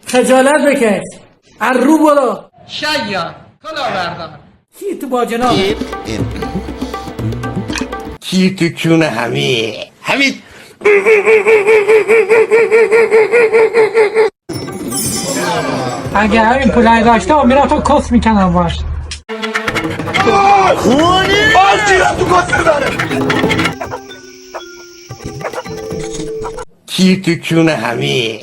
خجالت بکش رو برو شاید کلاوردار کی تو باجناق کی تو کونه حمید اگه همین پولای داشته میرم تو کس میکنم باش خونی آجیرم تو کسر داره کی تو کونه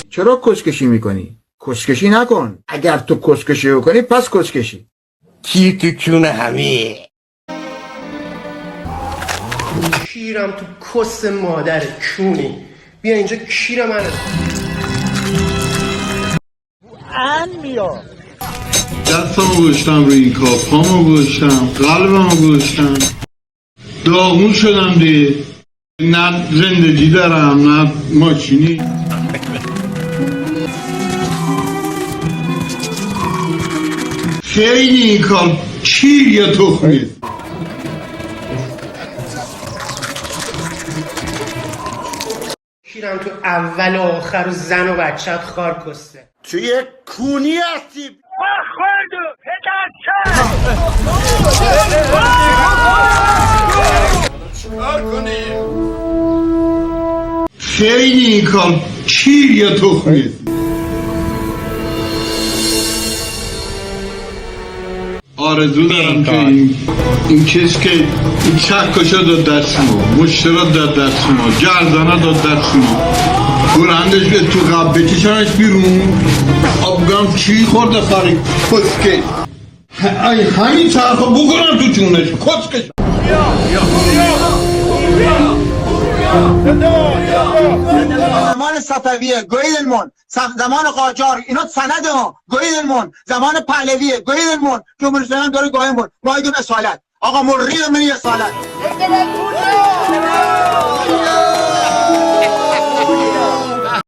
چرا کسکشی میکنی؟ کسکشی نکن. اگر تو کسکشی بکنی پس کسکشی. کی تو کونه کیرم تو کس مادر کونی بیا اینجا کیر منه دستمو گذاشتم روی این کار، پامو گذاشتم، قلبمو گذاشتم، داغون شدم دیگه. نه زندگی دارم نه ماشینی. خیلی این کار کیر یا تخمیه. کیرم تو اول و آخر و زن و بچت خار کسته توی کونی هستی خیلی این کار کیر یا تخمیه. آرزو دارم که این کس که این چکشا داد دست ما، مشترا داد دست ما، گردانا داد دست ما، برندش به تو قب بکشنش بیرون. آبگام چی خورده خاری کسکش همین چرخ بکنم تو چونش کسکش. زمان صفویه گویدلمون، زمان قاجار اینا سند ها گویدلمون، زمان پهلویه گویدلمون، جمهوری اسلامی داره گاهیمون ما ایدون اصالت آقا مرید من اصالت